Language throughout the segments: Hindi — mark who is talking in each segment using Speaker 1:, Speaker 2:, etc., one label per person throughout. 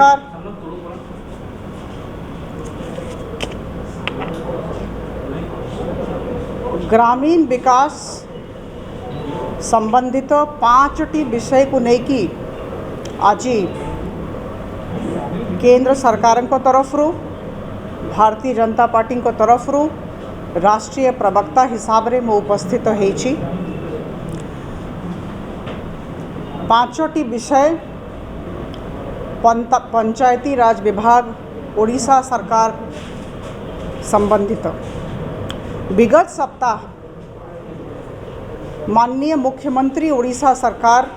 Speaker 1: नमस्कार। ग्रामीण विकास संबंधित 5टी विषय को लेकिन आज केंद्र सरकार को तरफ भारतीय जनता पार्टी को तरफ राष्ट्रीय प्रवक्ता हिसाब रे मो उपस्थित होइछि। 5टी विषय पंचायती राज विभाग ओडिशा सरकार संबंधित। विगत सप्ताह माननीय मुख्यमंत्री ओडिशा सरकार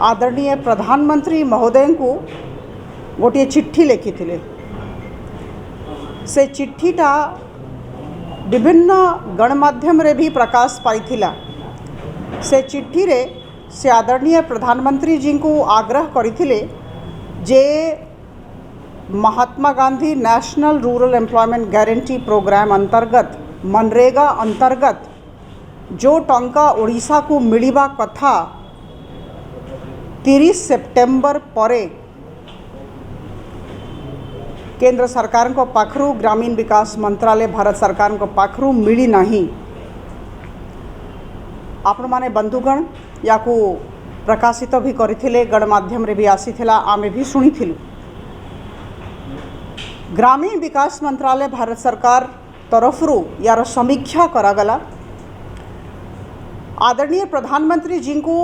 Speaker 1: आदरणीय प्रधानमंत्री महोदय को गोटे चिट्ठी लिखिथिले। से चिट्ठीटा विभिन्न गणमाध्यम रे भी प्रकाश पाइथिला। से चिट्ठी रे से आदरणीय प्रधानमंत्री जी को आग्रह करथिले जे Mahatma Gandhi national rural employment guarantee program अंतर्गत मनरेगा अंतर्गत जो टंका ओडिशा को मिलिबा कथा 30 सेप्टेम्बर परे केंद्र सरकार को पाखरु ग्रामीण विकास मंत्रालय भारत सरकार को पाखरु मिली नहीं। आपण माने बंधुगण या को प्रकाशित भी करथिले, गणमाध्यम रे भी आसीथिला, आमे भी सुनिथिलु। ग्रामीण विकास मंत्रालय भारत सरकार तरफरु यार समीक्षा करागला। आदरणीय प्रधानमंत्री जी को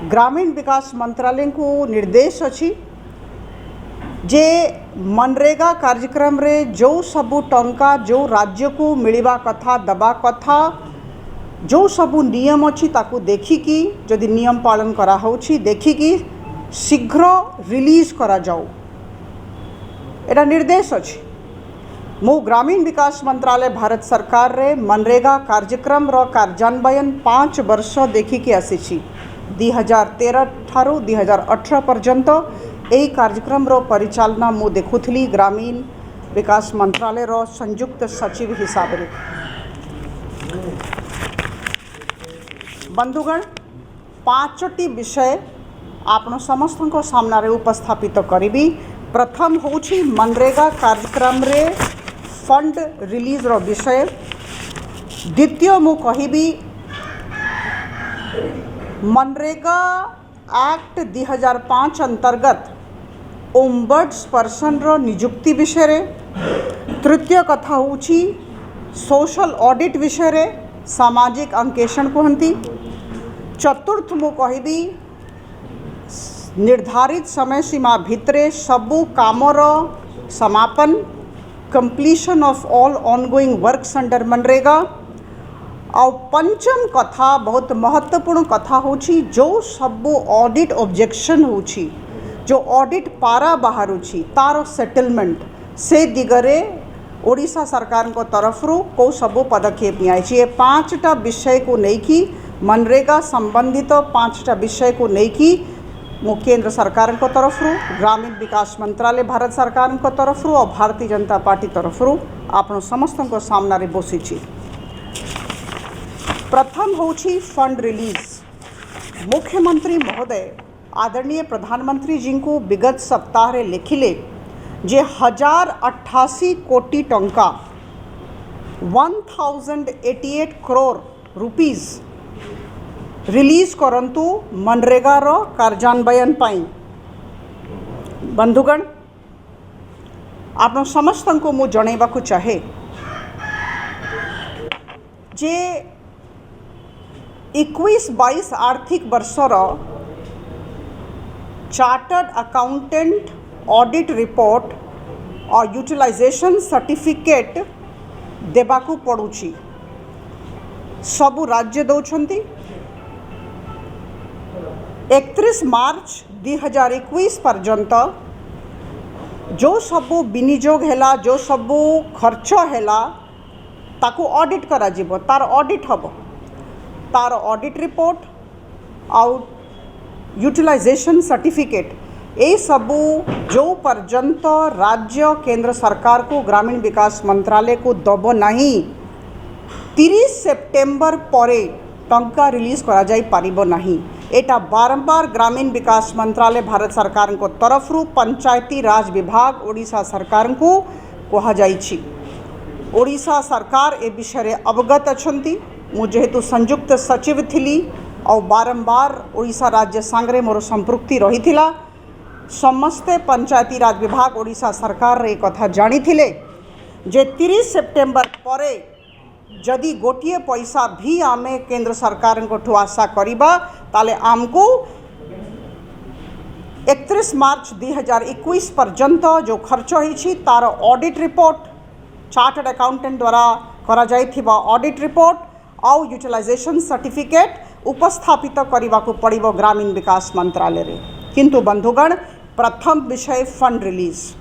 Speaker 1: ग्रामीण विकास मंत्रालय को निर्देश अछि जे मनरेगा कार्यक्रम रे जो सबू टंका जो राज्य को मिलिबा कथा दबा कथा जो सबू नियम अछि ताकू देखिकी जदि नियम पालन करा होछि देखिकी शीघ्र रिलीज करा जाऊ, एटा निर्देश अछि। मो ग्रामीण विकास मंत्रालय भारत सरकार रे मनरेगा कार्यक्रम रो कार्यान्वयन 5 वर्ष देखिकी आसीछि। 2013 ठारू 2018 पर्यंत यही कार्यक्रम रो परिचालना मु देखुथली ग्रामीण विकास मंत्रालय रो संयुक्त सचिव हिसाब रे। बंधुगण 5टी विषय आपण समस्त को सामना रे उपस्थापित करिबी। प्रथम होछि मनरेगा कार्यक्रम रे फंड रिलीज रो विषय। द्वितीय मु कहिबी मनरेगा एक्ट 2005 अंतर्गत ओम्बड्स पर्सन रो नियुक्ति विषय रे। तृतीय कथा होछि सोशल ऑडिट विषय रे, सामाजिक अंकेषण कहती। चतुर्थ मु कहिबी निर्धारित समय सीमा भितरे सबू कामर समापन, completion of all ongoing works under MNREGA. और पंचम कथा बहुत महत्वपूर्ण कथा होछि जो सबू ऑडिट ऑब्जेक्शन होछि, जो ऑडिट पारा बाहरुछि तार सेटलमेंट से दिगरे ओडिशा सरकार को तरफरु को सबू पदक्षेप नियाछि। ये 5टा विषय को लेकी मनरेगा संबंधित 5टा विषय को लेकी केंद्र सरकार को तरफरु ग्रामीण विकास मंत्रालय भारत सरकार को तरफरु और भारतीय जनता पार्टी तरफरु आपण समस्त को सामना रे बसिछि। प्रथम होछि फंड रिलीज। मुख्यमंत्री महोदय आदरणीय प्रधानमंत्री जी को विगत सप्ताह रे लिखिले जे 1088 कोटी टंका 1088 करोड़ रुपीज रिलीज करंतु मनरेगा रो कार्यान्वयन पाई। बंधुगण आप समस्त को मु जणैबा को चाहे जे 21-22 आर्थिक वर्षर चार्टर्ड अकाउंटेंट ऑडिट रिपोर्ट और यूटिलाइजेशन सर्टिफिकेट देबाकू पड़ुछि। सबू राज्य दौरान 31 मार्च 2021 पर्यंत जो सबू विनियोग हैला, जो सबू खर्च हैला ताकू ऑडिट करा जिवो, तार ऑडिट हबो, तार ऑडिट रिपोर्ट आउ यूटिलाइजेशन सर्टिफिकेट ये सबू जो पर्यंत राज्य केंद्र सरकार को ग्रामीण विकास मंत्रालय को दब नहीं 30 सेप्टेम्बर परे टंका रिलीज करा जाई पारिबो नहीं। एटा बारंबार ग्रामीण विकास मंत्रालय भारत सरकार को तरफ रु पंचायती राज विभाग ओडिशा सरकार को कहा जाइछि। ओडिशा सरकार ए विषय अवगत अछंती। मु जेहेतु संयुक्त सचिव थिली और बारंबार ओडिशा राज्य सांगरे मोर संपृक्ति रही थिला। समस्ते पंचायती राज विभाग ओडिशा सरकार रे कथा जानी थिले जे 30 सेप्टेम्बर परे जदि गोटे पैसा भी आमे केंद्र सरकार को आशा करिबा ताले आमको 31 मार्च 2021 पर्यंत जो खर्च होइछि तार ऑडिट रिपोर्ट चार्टर्ड अकाउंटेंट द्वारा करा जाइथिबा ऑडिट रिपोर्ट और यूटिलाइजेशन सर्टिफिकेट उपस्थापित करने को पड़िबो ग्रामीण विकास मंत्रालय रे। किंतु बंधुगण प्रथम विषय फंड रिलीज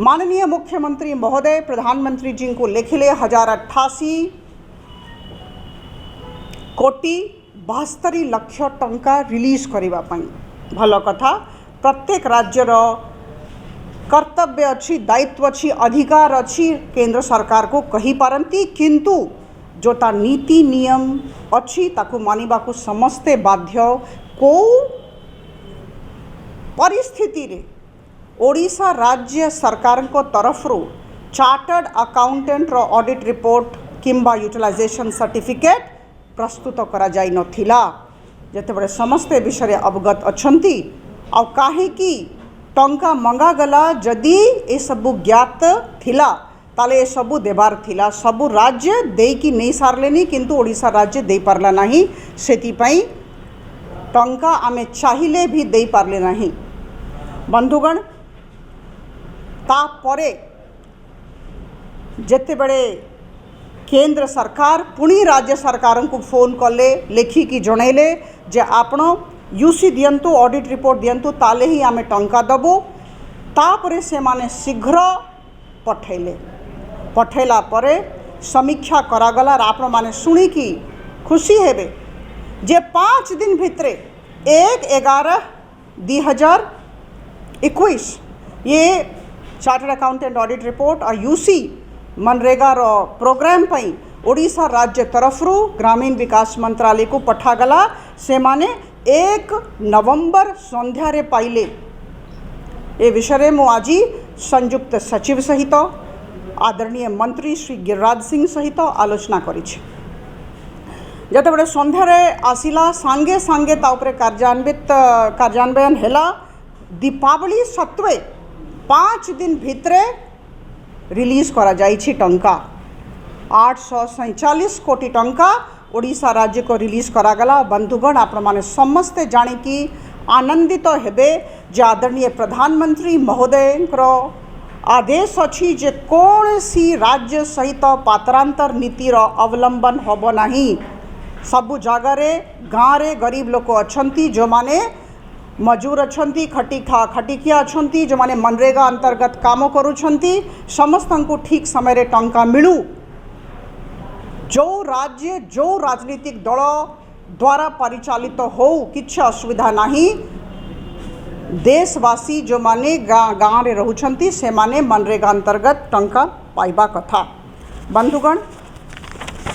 Speaker 1: माननीय मुख्यमंत्री महोदय प्रधानमंत्री जी को लिखिले 1088 कोटी 72 लाख टंका रिलीज करबा पई। भल कथा प्रत्येक राज्यर कर्तव्य अच्छी दायित्व अच्छी अधिकार अच्छी केंद्र सरकार को कही पारंती किंतु जोटा नीति नियम अच्छी ताकू मानिबा को समस्ते बाध्य। को परिस्थिति रे ओडिशा राज्य सरकार को तरफ रो चार्टर्ड अकाउंटेंट रो ऑडिट रिपोर्ट किंबा यूटिलाइजेशन सर्टिफिकेट प्रस्तुत करा जाई नथिला। जेतेबेले समस्ते विषय अवगत अछंती आ काहे कि टंका मंगा गला जदि ए सबु ज्ञात थिला ताले ए सबु देबार थिला। सबु राज्य देकी नहीं सारलेनी किंतु ओडिशा राज्य दे पारला नहीं। सेति पई टंका आमे चाहिले भी दे पारले नहीं। बंधुगण तापरे जेतेबेले केंद्र सरकार पुणी राज्य सरकार को फोन कले लेखिकी जनइले जे आपण यूसी दियंतु ऑडिट रिपोर्ट दियंतु ताले ही आमे टंका दबो। तापरे से माने शीघ्र पठेला परे समीक्षा करागला। आपण माने सुनी की खुशी हेबे जे 5 दिन भितरे 1/11/2021 ये चार्टर्ड अकाउंटेंट ऑडिट रिपोर्ट और यूसी मनरेगा रो प्रोग्राम पई ओडिशा राज्य तरफ रु ग्रामीण विकास मंत्रालय को पठागला। से माने 1 नवंबर संध्या रे पाइले। ए विषय मु आज संयुक्त सचिव सहित आदरणीय मंत्री श्री गिरिराज सिंह सहित आलोचना करिछि। जतबेले संध्या रे आसिला सांगे सांगे ता उपरे कार्यान्वयन हेला। दीपावली सत्वे 5 दिन भितरे रिलीज करा जाइछि टंका 847 कोटी टंका ओडिशा राज्य को रिलीज करागला। बंधुगण आपण माने समस्ते जानी कि आनंदित हेबे जे आदरणीय प्रधानमंत्री महोदय आदेश अच्छी जे कौनसी राज्य सहित पात्रांतर नीतिर अवलंबन होबो नहीं। सबु जगार गाँव रे गरीब लोक अच्छी जो माने मजूर अच्छी खटिकिया अच्छी जो माने मनरेगा अंतर्गत काम करुछंती समस्त को ठीक समय रे टंका मिलू। जो राज्य जो राजनीतिक दल द्वारा परिचालित हो किछ असुविधा नहीं। देशवासी जो माने गाँव रे रहुछंती से माने मनरेगा अंतर्गत टंका पाइबा कथा। बंधुगण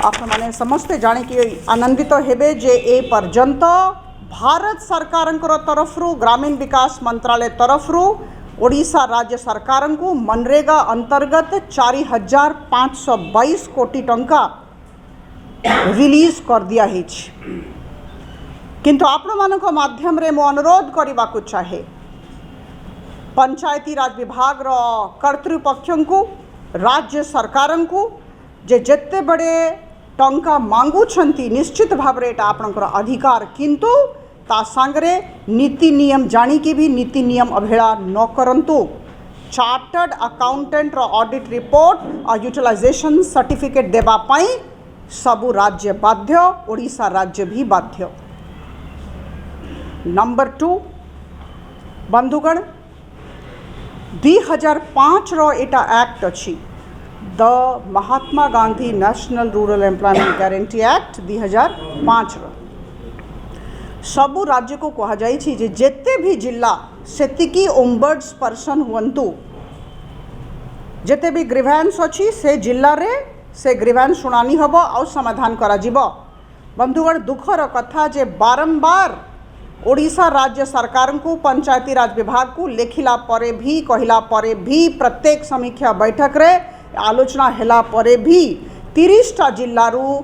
Speaker 1: आप माने समस्ते जाने कि आनंदित हेबे जे ए पर्यंत भारत सरकार तरफ रु ग्रामीण विकास मंत्रालय तरफ रु ओडिशा राज्य सरकार को मनरेगा अंतर्गत 4522 कोटी टंका रिलीज कर दिया है। किंतु आपण मानक माध्यम रे मो अनुरोध करबा को चाहे पंचायती राज विभाग रो कर्तृपक्ष को राज्य सरकार को जे जत्ते बड़े टंका मांगु छंती निश्चित भाव रे आपणकर अधिकार किंतु ता सांगरे नीति नियम जानी कि भी नीति नियम अवहेला न करंतु। चार्टर्ड अकाउंटेंट रो ऑडिट रिपोर्ट और यूटिलाइजेशन सर्टिफिकेट देबा पाई सबु राज्य बाध्य ओडिशा राज्य भी बाध्य। नंबर 2 बंधुगण 2005 रो एटा एक्ट अच्छी the Mahatma Gandhi national rural employment guarantee act 2005 रो सबु राज्य को कहा जाइछि जे जेते भी जिला सेतिकी ओम्बड्स पर्सन हुअन्तु जेते भी ग्रीवेंस अच्छी से जिल्ला रे से ग्रीवेंस शुणानी हबो और समाधान करा जिवो। बंधुगण दुखर कथा जे बारंबार ओडिशा राज्य सरकार को पंचायती राज विभाग को लिखिला परे भी कहला परे भी प्रत्येक समीक्षा बैठक रे आलोचना हेला परे भी 30टा जिल्लारू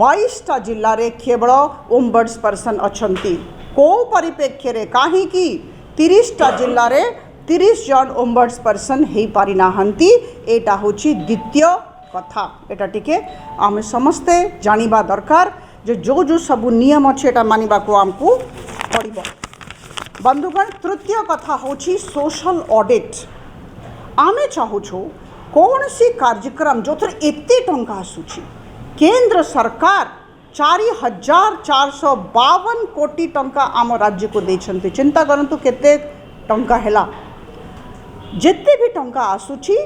Speaker 1: 22टा जिल्ला रे केवल ओम्बड्स पर्सन अछंती को परिप्रेक्ष्य रे काहे कि 30टा जिल्ला रे 30 जन ओम्बड्स पर्सन हे पारि नाहंती एटा होची द्वितीय कथा एटा टिके आमे समस्ते जानिबा दरकार जो जो सब नियम अच्छे एटा मानिबा को हमको पड़िबो। बंधुगण तृतीय कथा होची सोशल ऑडिट। आमे चाहूछु कौन सी कार्यक्रम जो थर एते टंका आसुची केंद्र सरकार 4452 कोटी टंका आम राज्य को देछंती। चिंता करंतु केते टंका हेला जेते भी टंका आसुची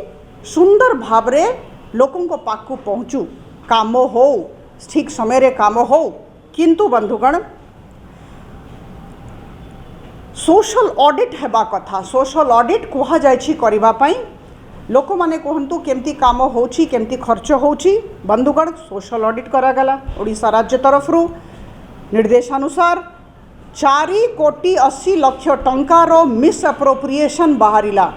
Speaker 1: सुंदर भावरे लोकों को पाखु पहुँचू काम हो ठीक समय रे काम हो। किंतु बंधुगण सोशल ऑडिट हेबा कथा सोशल ऑडिट कहा जायछि करिबा पई लोक माने कहंतु केमती काम होछि केमती खर्च होछि। बंधुगण सोशल ऑडिट करा गला ओडिशा राज्य तरफ रु निर्देशानुसार 4 कोटी 80 लाख टंकार मिस अप्रोप्रिएशन बाहरिला।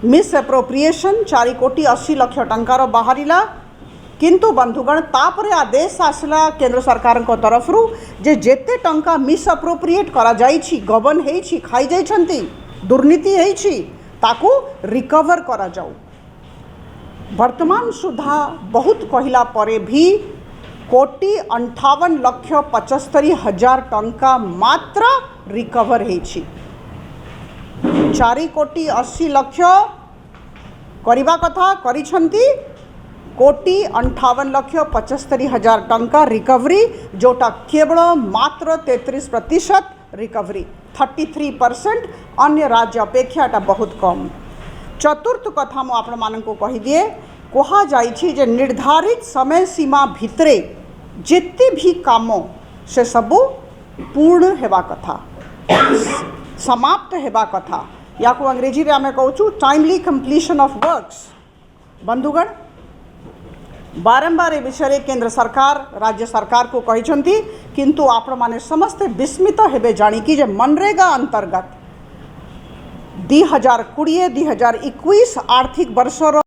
Speaker 1: मिस अप्रोप्रिएशन 4 कोटी 80 लाख टंकार बाहरिला। किंतु बंधुगण तापरे आदेश आसला केंद्र सरकार को तरफ रु जे जेते टंका मिस अप्रोप्रिएट करा जाइछि गबन हेछि खाई जाइछंती दुर्नीति हेछि ताकू रिकवर करा जाऊ। वर्तमान सुधा बहुत कहला परे भी 1,58,75,000 टंका मात्र रिकवर हेछि। 4 कोटी 80 लाख करिबा कथा करिछंती 1,58,75,000 टंका रिकवरी जोटा केवल मात्र 33% रिकवरी 33% अन्य राज्य अपेक्षा एटा बहुत कम। चतुर्थ कथा मु आपण माननको कहि दिए कहा जाइछि जे निर्धारित समय सीमा भितरे जिते भी काम से सबू पूर्ण हेबा कथा समाप्त हेबा कथा या को अंग्रेजी रे आमे कहूछु टाइमली कंप्लीशन ऑफ वर्क्स। बंधुगण बारंबार ए विषय केंद्र सरकार राज्य सरकार को कहिछंती किंतु आपण माने समस्त विस्मित हेबे जानी कि जे मनरेगा अंतर्गत 2020-2021 आर्थिक वर्षर